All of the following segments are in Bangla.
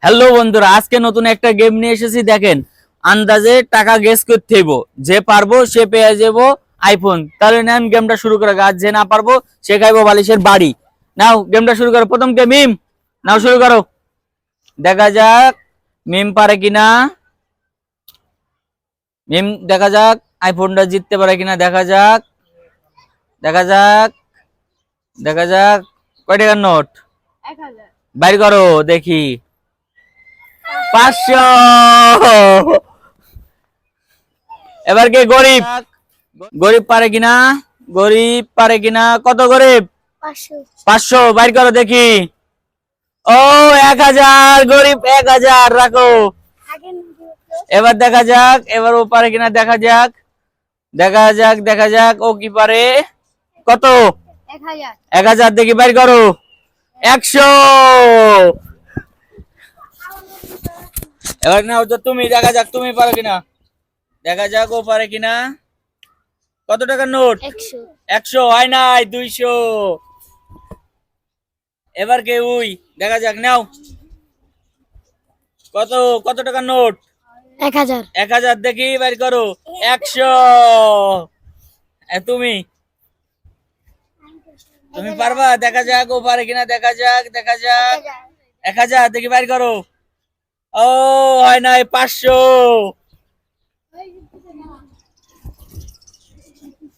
হ্যালো বন্ধুরা, আজকে নতুন একটা গেম নিয়ে এসেছি। দেখেন, আন্দাজে টাকা গেস করতে হইব। যে পারবো সে পেয়ে যাবো আইফোন। তাহলে নেন, গেমটা শুরু করে। আর যে না পারবো সে খাইবো বালিশের বাড়ি। নাও গেমটা শুরু করো। প্রথম কে? মিম। নাও শুরু করো। দেখা যাক মিম পারে কিনা। মিম দেখা যাক আইফোনটা জিততে পারে কিনা। দেখা যাক, দেখা যাক, দেখা যাক। কয় টাকার নোট? 1000। বাইর করো দেখি। 500। এবার কে? গরিব। গরিব পারে কিনা, গরিব পারে কিনা। কত গরিব? 500। 500। বাইর করো দেখি। ও, 1000। গরিব 1000 রাখো। এবার দেখা যাক, এবার ও পারে কিনা। দেখা যাক, দেখা যাক, দেখা যাক ও কি পারে। কত? 1000। 1000 দেখি। বাইর করো। 100। এবার নাও তো তুমি। দেখা যাক তুমি পারো কিনা। দেখা যাক ও পারে কিনা। কত টাকার নোট? 100। 100 হয় নাই, 200। এবার কে? উই। দেখা যাক, নাও। কত? কত টাকার নোট? 1000। 1000 দেখি। বাইর করো। 100। তুমি তুমি পারবা? দেখা যাক ও পারে কিনা। দেখা যাক, দেখা যাক। 1000 দেখি। বাইর করো। ও, হয় নাই, 500।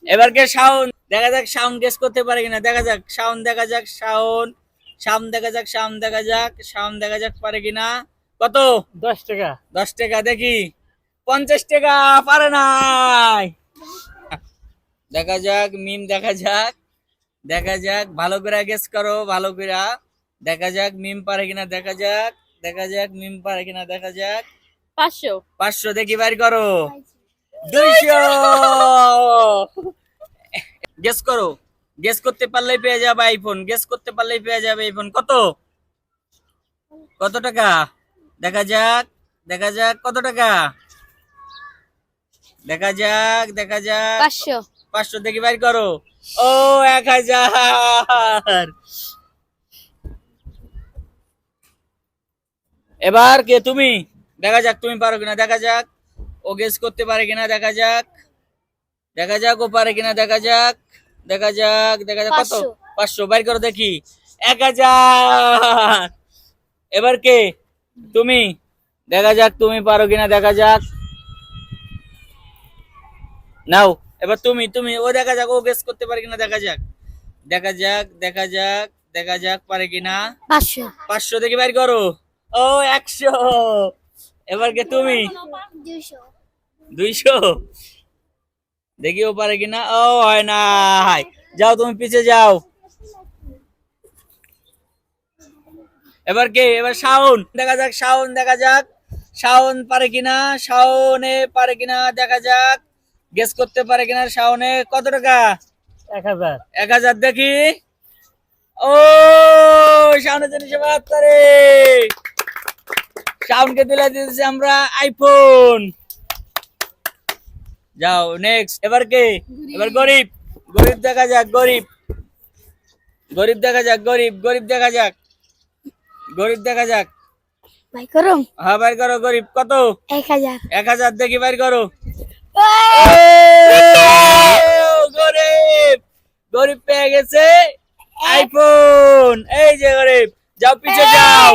এবার কে? সাউন্ড। দেখা যাক সাউন্ড গেস করতে পারে কিনা। দেখা যাক সাউন্ড। দেখা যাক সাউন্ড। সাউন্ড দেখা যাক, সাউন্ড দেখা যাক, সাউন্ড দেখা যাক পারে কিনা। কত? 10 টাকা। 10 টাকা দেখি। 50 টাকা। পারে নাই। দেখা যাক মিম। দেখা যাক, দেখা যাক। ভালো করে গেস করো, ভালো করে। দেখা যাক মিম পারে কিনা। দেখা যাক, দেখা যাক মিম পারে কিনা। দেখা যাক। 500। 500 দেখি। বাইর করো। 200। গেস করো। গেস করতে পারলেই পেয়ে যাবে আইফোন। গেস করতে পারলেই পেয়ে যাবে আইফোন। কত? কত টাকা? দেখা যাক, দেখা যাক। কত টাকা? দেখা যাক, দেখা যাক। 500। 500 দেখি। বাইর করো। ও, 1000। এবার কে? তুমি। দেখা যাক তুমি পারো কিনা। দেখা যাক ও গেস করতে পারে কিনা। দেখা যাক, দেখা যাক ও পারে কিনা। দেখা যাক, দেখা যাক, দেখা যাক। কত? 500। 500। বাইর করো দেখি। 1000। এবার কে? তুমি। দেখা যাক তুমি পারো কিনা। দেখা যাক। নাও। এবার তুমি। তুমি ও দেখা যাক ও গেস করতে পারে কিনা। দেখা যাক, দেখা যাক, দেখা যাক, দেখা যাক পারে কিনা। 500। 500 দেখি। বাইর করো। ও, 100। এবার কে? তুমি। 200। 200 দেখি ও পারে কিনা। ও, হয় নাই। যাও তুমি পিছে যাও। এবার কে? এবার শাওন। দেখা যাক শাওন। দেখা যাক শাওন পারে কিনা। শাওনে পারে কিনা। দেখা যাক গেস করতে পারে কিনা। শাওনে কত টাকা? 1000। 1000 দেখি। ও, শাওনের জন্য 72। শাওনকে দিলে দিতেছি আমরা আইফোন। যাও নেক্সট। এবার কে? এবার গরিব। গরিব দেখা যাক। গরিব, গরিব দেখা যাক। গরিব, গরিব দেখা যাক। গরিব দেখা যাক। ভাই করো। হ্যাঁ, বাইর করো। গরিব কত? 1000। 1000 দেখি। বাইর করো। ওই! গরিব, গরিব পেয়ে গেছে আইফোন। এই যে গরিব। যাও পিছে যাও।